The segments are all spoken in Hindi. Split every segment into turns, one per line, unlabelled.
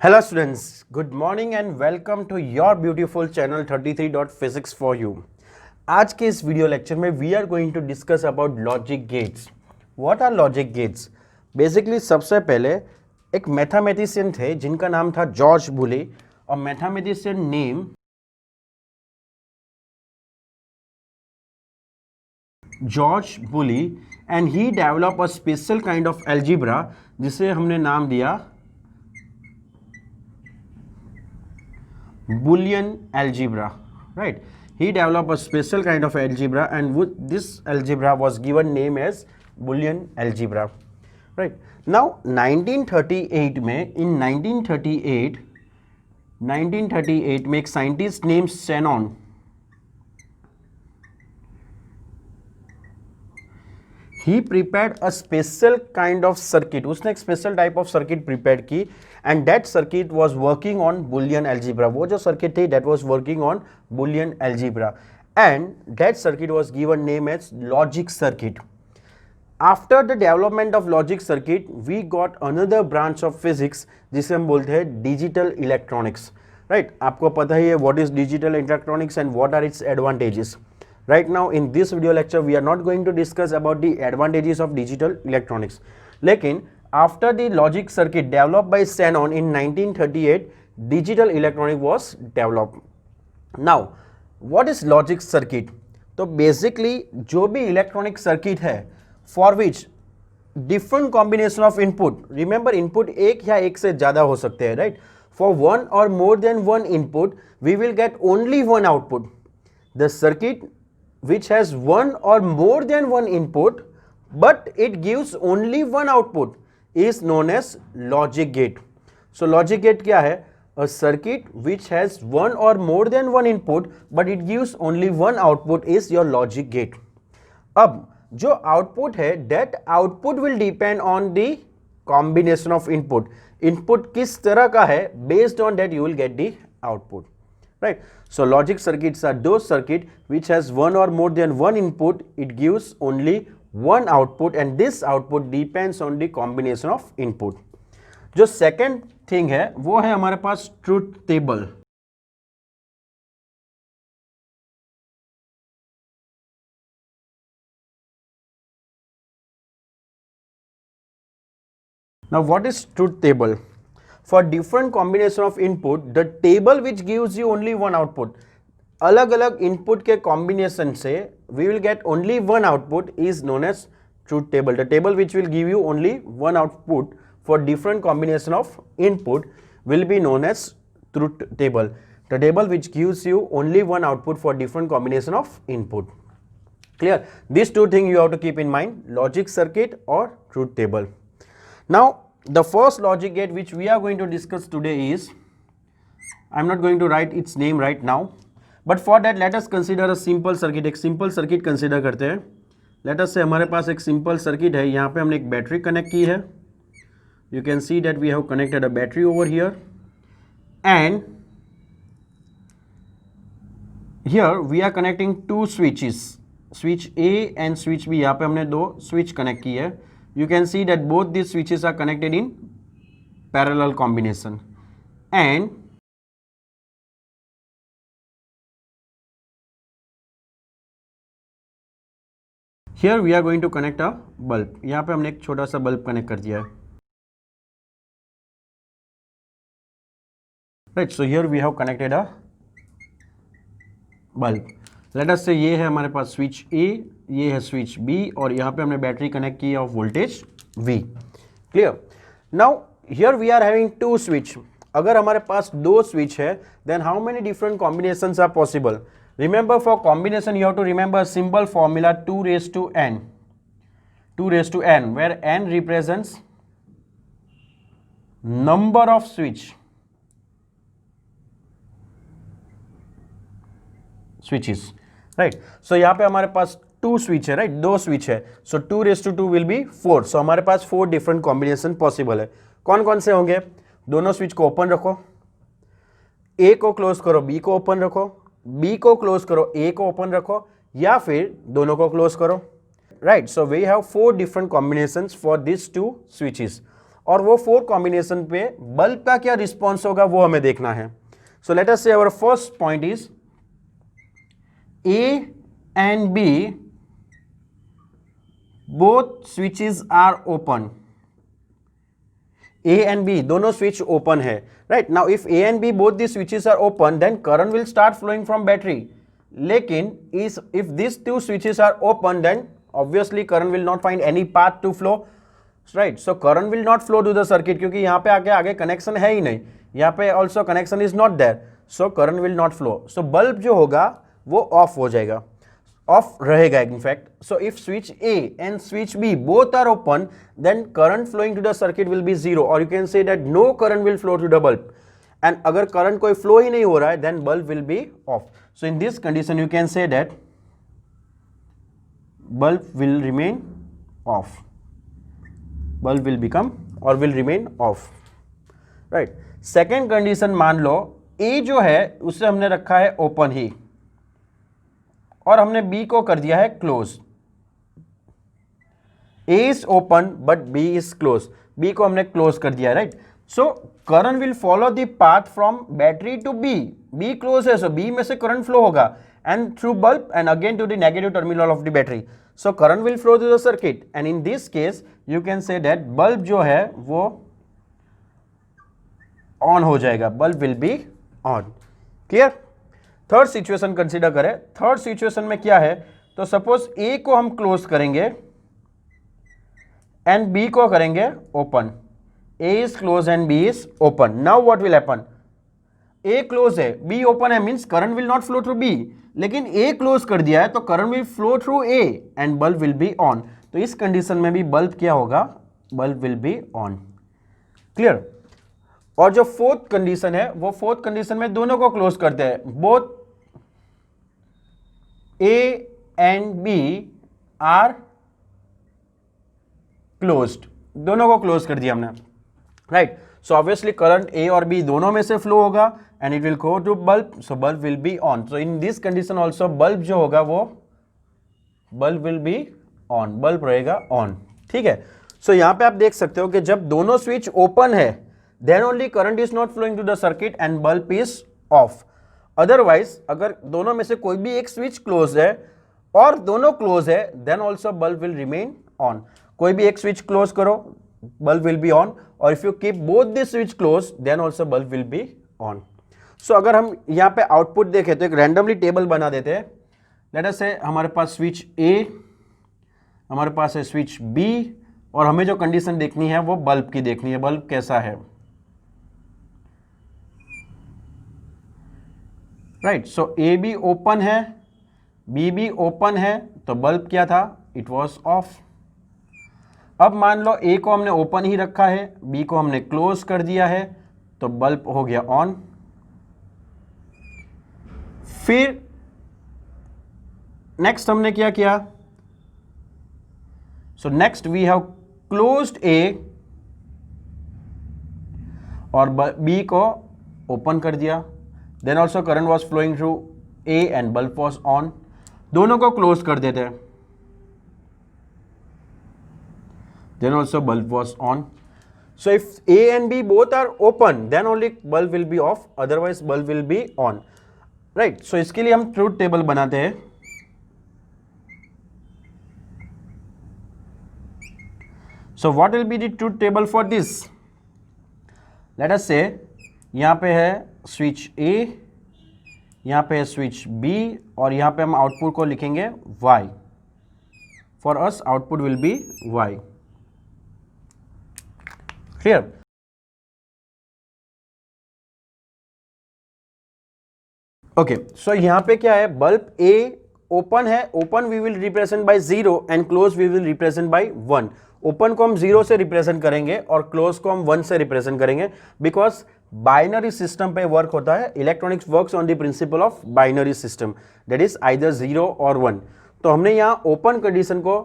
Hello students, good morning and welcome to your beautiful channel 33.physics for you. आज के इस वीडियो लेक्चर में we are going to discuss about logic gates. What are logic gates? Basically सबसे पहले एक मैथमेटिशियन थे जिनका नाम था जॉर्ज बुली और mathematician name George Boole and he develop a special kind of algebra जिसे हमने नाम दिया Boolean algebra, right? He developed a special kind of algebra and this algebra was given name as Boolean algebra, right? Now 1938 in 1938 में एक scientist named Shannon he prepared a special kind of circuit. उसने एक special type of circuit prepared की and that circuit was working on Boolean algebra. वो जो circuit थी that was working on Boolean algebra and that circuit was given name as logic circuit. After the development of logic circuit, we got another branch of physics जिसे हम बोलते हैं digital electronics, right? आपको पता ही है what is digital electronics and what are its advantages. Right now in this video lecture we are not going to discuss about the advantages of digital electronics. लेकिन after the logic circuit developed by Shannon in 1938, digital electronics was developed. Now what is logic circuit? तो basically जो भी electronic circuit है for which different combination of input, remember input एक या एक से ज़्यादा हो सकते हैं, right? For one or more than one input we will get only one output. The circuit which has one or more than one input but it gives only one output is known as logic gate. So logic gate क्या है? A circuit which has one or more than one input but it gives only one output is your logic gate. अब जो output है that output will depend on the combination of input. Input किस तरह का है based on that you will get the output. Right? So logic circuits are those circuit which has one or more than one input, it gives only one output and this output depends on the combination of input. जो second thing है वो है हमारे पास truth table. Now what is truth table? For different combination of input, the table which gives you only one output, अलग अलग input के combination से we will get only one output is known as truth table. The table which will give you only one output for different combination of input will be known as truth table. The table which gives you only one output for different combination of input. Clear? These two things you have to keep in mind: logic circuit or truth table. Now the first logic gate which we are going to discuss today is, I'm not going to write its name right now, but for that let us consider a simple circuit. एक simple circuit consider करते हैं. Let us say हमारे पास एक simple circuit है, यहाँ पे हमने एक बैटरी कनेक्ट की है. You can see that we have connected a battery over here and here we are connecting two switches, switch A and switch B. यहाँ पे हमने दो switch कनेक्ट की है. You can see that both these switches are connected in parallel combination and here we are going to connect a bulb. यहाँ पे हमने एक छोटा सा बल्ब कनेक्ट कर दिया है. Right, so here we have connected a bulb. Let us say ये है हमारे पास स्विच A, ये है स्विच B और यहाँ पे हमने बैटरी कनेक्ट की of voltage V. Clear? Now here we are having two switch. अगर हमारे पास दो स्विच है then how many different combinations are possible? Remember for combination you have to remember simple formula 2 raised to n. 2 raised to n where n represents number of switches. Right, so यहाँ पे हमारे पास टू स्विच है, राइट, दो स्विच है. So 2 raised to 2 will be 4. So हमारे पास 4 डिफरेंट कॉम्बिनेशन पॉसिबल है. कौन कौन से होंगे? दोनों स्विच को ओपन रखो, ए को क्लोज करो, बी को ओपन रखो, बी को क्लोज करो, ए को ओपन रखो, या फिर दोनों को क्लोज करो. Right, so we have 4 different combinations for this two switches. और वो 4 कॉम्बिनेशन पे बल्ब का क्या रिस्पॉन्स होगा वो हमें देखना है. सो let us say our first point is A and B both switches are open. A and B दोनों switch open है, right? Now if A and B both the switches are open, then current will start flowing from battery. लेकिन if these two switches are open, then obviously current will not find any path to flow, right? So current will not flow to the circuit क्योंकि यहाँ पे आगे connection है ही नहीं, यहाँ पे also connection is not there, so current will not flow. So bulb जो होगा वो off हो जाएगा, ऑफ रहेगा in fact. So if switch A and switch B both are open, then current flowing to the circuit will be zero, और you can say that no current will flow to the bulb. And अगर करंट कोई फ्लो ही नहीं हो रहा है, then bulb will be off. So in this condition you can say that bulb will remain off, bulb will become और will remain of, right. Second condition मान लो ए जो है उसे हमने रखा है ओपन ही, और हमने बी को कर दिया है close. A is open but B is close, B को हमने क्लोज कर दिया है, right. So current will follow the path from battery to B, B close है, सो बी में से करंट फ्लो होगा and through bulb and again to the negative terminal of the battery. So current will flow to the circuit, and in this case you can say that bulb जो है वो ऑन हो जाएगा, bulb will be on. Clear. Third situation consider करें. थर्ड सिचुएशन में क्या है, तो सपोज ए को हम क्लोज करेंगे एंड बी को करेंगे open. A is close and B is open. Now what will happen, A close है, बी ओपन है, means current will not flow through B, लेकिन ए क्लोज कर दिया है तो current will flow through A and bulb will be on. तो इस कंडीशन में भी बल्ब क्या होगा, bulb will be on. Clear. और जो फोर्थ कंडीशन है, वो फोर्थ कंडीशन में दोनों को क्लोज करते हैं, both A and B are closed, दोनों को क्लोज कर दिया हमने, right. So obviously current A और बी दोनों में से फ्लो होगा and it will go to bulb, so bulb will be on. So in this condition also bulb जो होगा वो bulb will be on, bulb रहेगा ऑन. ठीक है. सो यहां पे आप देख सकते हो कि जब दोनों स्विच ओपन है, then only current is not flowing to the circuit and bulb is off. Otherwise, अगर दोनों में से कोई भी एक स्विच क्लोज है और दोनों क्लोज है, then also bulb will remain on. कोई भी एक स्विच क्लोज करो, bulb will be on, और if you keep both the switch closed, then also bulb will be on. So अगर हम यहाँ पे आउटपुट देखें तो एक रैंडमली टेबल बना देते हैं. लेट अस से हमारे पास स्विच A, हमारे पास है स्विच B, और हमें जो कंडीशन देखनी है वो बल्ब की देखनी है, बल्ब कैसा है, राइट. सो ए भी ओपन है, बी भी ओपन है, तो बल्ब क्या था, इट वॉज ऑफ. अब मान लो ए को हमने ओपन ही रखा है, बी को हमने क्लोज कर दिया है, तो बल्ब हो गया ऑन. फिर नेक्स्ट हमने क्या किया, so next we have closed A और बी को ओपन कर दिया. Then also current was flowing through A and bulb was on. दोनों को क्लोज कर देते हैं. Then also bulb was on. So if A and B both are open, then only bulb will be off. Otherwise bulb will be on. Right? So इसके लिए हम ट्रूथ टेबल बनाते हैं. So what will be the truth table for this? Let us say यहाँ पे है स्विच A, यहाँ पे है स्विच B, और यहाँ पे हम आउटपुट को लिखेंगे Y. For us output will be Y. Clear. Okay. So यहाँ पे क्या है, बल्ब A ओपन है, open we will represent by 0 and close we will represent by 1. Open को हम 0 से रिप्रेजेंट करेंगे और क्लोज को हम 1 से रिप्रेजेंट करेंगे, बिकॉज बाइनरी सिस्टम पे वर्क होता है. Electronics works on the principle of binary system, that is either 0 और 1. तो हमने यहाँ ओपन कंडीशन को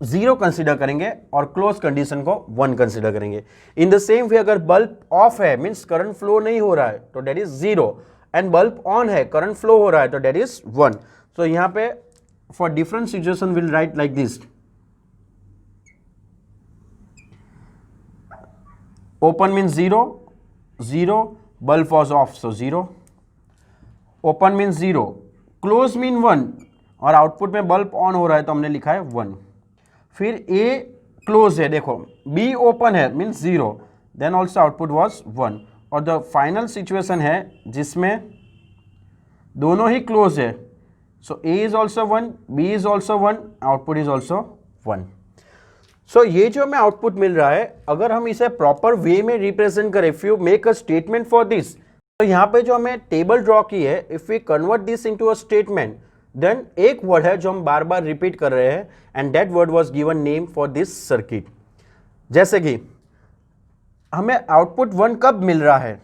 0 कंसीडर करेंगे और क्लोज कंडीशन को 1 कंसीडर करेंगे. इन द सेम वे अगर बल्ब ऑफ है, मीन्स करंट फ्लो नहीं हो रहा है, तो that is 0, and bulb on है, करंट फ्लो हो रहा है, तो दैट इज 1. तो यहाँ पे for different situation will write like this. open means 0, 0, bulb was off, so 0, open means 0, close mean 1, और आउटपुट में बल्ब ऑन हो रहा है तो हमने लिखा है 1. फिर A क्लोज है, देखो B ओपन है means 0, then also output was 1. और द फाइनल सिचुएशन है जिसमें दोनों ही क्लोज है, सो A is also 1, B is also 1, output is also 1. सो ये जो हमें आउटपुट मिल रहा है, अगर हम इसे प्रॉपर वे में रिप्रेजेंट करें, if you make a statement for this, तो यहाँ पे जो हमें टेबल ड्रॉ की है, if we convert this into a statement, then एक वर्ड है जो हम बार बार रिपीट कर रहे हैं, and that word was given name for this circuit. जैसे कि हमें आउटपुट 1 कब मिल रहा है,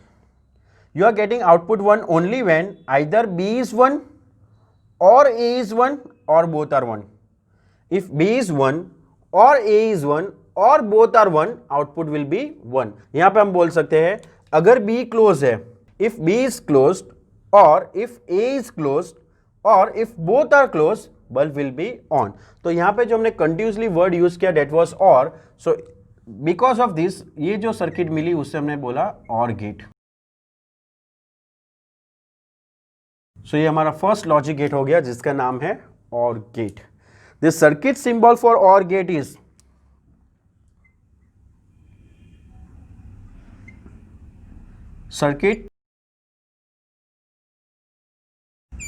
you are getting output 1 only when either B is 1 or A is 1 or both are 1. If B is 1 or A is 1 or both are 1, output will be 1. यहां पे हम बोल सकते हैं अगर B क्लोज है, if B is closed or if A is closed or if both are close, bulb will be on. तो यहां पे जो हमने कंटिन्यूसली वर्ड यूज किया that was or, so because of this ये जो सर्किट मिली उससे हमने बोला और गेट. सो ये हमारा फर्स्ट लॉजिक गेट हो गया जिसका नाम है और gate. This circuit symbol for or gate is circuit.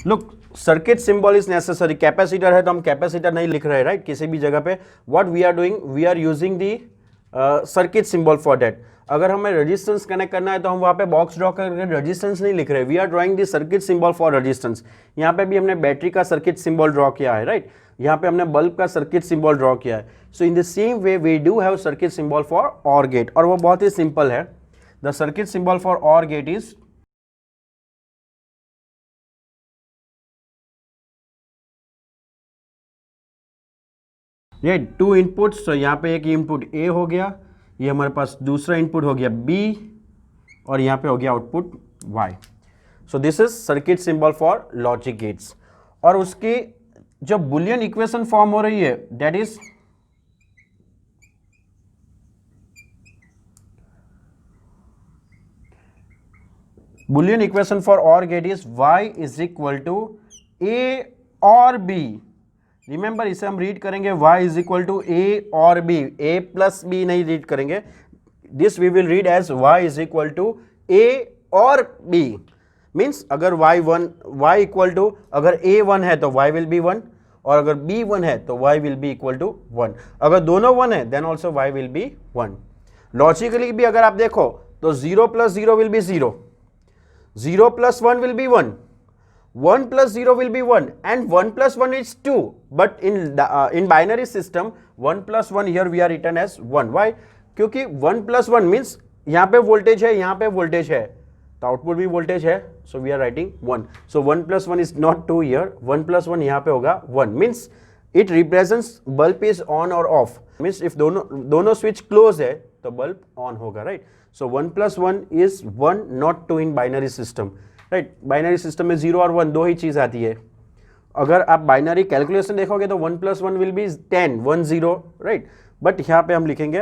Look, circuit symbol is necessary. Capacitor है तो हम कैपेसिटर नहीं लिख रहे, राइट, किसी भी जगह पे. What we are doing, we are using the circuit symbol for that. अगर हमें रेजिस्टेंस कनेक्ट करना है तो हम वहां पे बॉक्स ड्रॉ करके रेजिस्टेंस नहीं लिख रहे, we are drawing the circuit symbol for resistance. यहाँ पे भी हमने बैटरी का सर्किट सिंबल ड्रॉ किया है, राइट. यहाँ पे हमने बल्ब का सर्किट सिंबल ड्रॉ किया है. So in the same way we do have circuit symbol for or gate, और वो बहुत ही सिंपल है. The circuit symbol for or gate is ये 2 इनपुट्स. तो यहाँ पे एक इनपुट A हो गया, ये हमारे पास दूसरा इनपुट हो गया B, और यहाँ पे हो गया output Y. So this is circuit symbol for logic gates. और उसकी जो बुलियन इक्वेशन फॉर्म हो रही है that is Boolean equation for or gate is Y is equal to A or B. Remember इसे हम रीड करेंगे y is equal to A or B, A plus B नहीं रीड करेंगे. This we will read as y is equal to A or B. Means अगर y इक्वल टू अगर A 1 है तो y विल बी 1, और अगर B 1 है तो y will be equal to 1. अगर दोनों 1 है then also y will be 1. Logically भी अगर आप देखो तो 0 plus 0 will be 0, 0 plus 1 will be 1, 1 plus 0 will be 1, and 1 plus 1 is 2. But in binary system 1 plus 1 here we are written as 1. Why? क्योंकि 1 plus 1 means यहाँ पे वोल्टेज है, यहाँ पे वोल्टेज है, तो आउटपुट भी वोल्टेज है, so we are writing 1. So 1 plus 1 is not 2 here, 1 plus 1 यहाँ पे होगा 1. Means it represents bulb is on or off. Means if दोनों switch close है तो bulb on होगा, right? So 1 plus 1 is 1, not 2 in binary system. Right, binary system में 0 और 1 दो ही चीज आती है. अगर आप बाइनरी कैलकुलेशन देखोगे तो 1 plus 1 will be 10, 1 0, right. But यहाँ पे हम लिखेंगे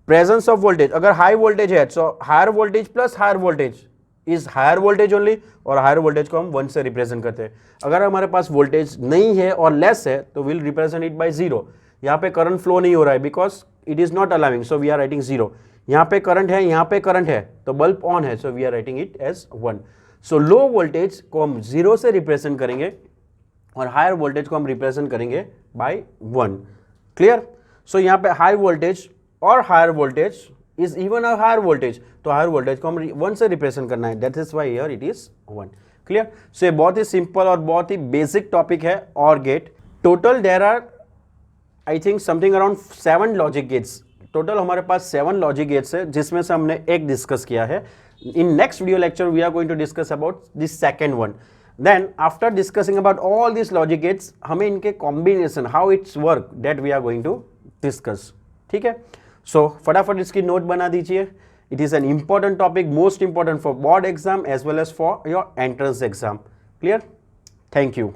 प्रेजेंस ऑफ वोल्टेज. अगर हाई वोल्टेज है so higher voltage plus higher voltage is higher voltage only, और हायर वोल्टेज को हम 1 से रिप्रेजेंट करते हैं. अगर हमारे पास वोल्टेज नहीं है और लेस है तो विल रिप्रेजेंट इट बाय 0. यहाँ पे करंट फ्लो नहीं हो रहा है because it is not allowing, so we are writing 0. यहाँ पे करंट है, यहाँ पे करंट है, तो बल्ब ऑन है, so we are writing it as 1. So low voltage को हम 0 से रिप्रेजेंट करेंगे और हायर वोल्टेज को हम रिप्रेजेंट करेंगे बाय 1. क्लियर. सो यहाँ पे high voltage or higher voltage is even a higher voltage, तो हायर वोल्टेज को हम 1 से रिप्रेजेंट करना है, that is why here it is 1. Clear. So ये बहुत ही सिंपल और बहुत ही बेसिक टॉपिक है और gate. Total there are I think something around 7 logic gates. Total हमारे पास 7 लॉजिक गेट्स है जिसमें से हमने एक डिस्कस किया है. In next video lecture we are going to discuss about the second one. Then after discussing about all these logic gates, हमें इनके combination how it's work that we are going to discuss. ठीक है. So फटाफट इसकी नोट बना दीजिए. It is an important topic, most important for board exam as well as for your entrance exam. Clear? Thank you.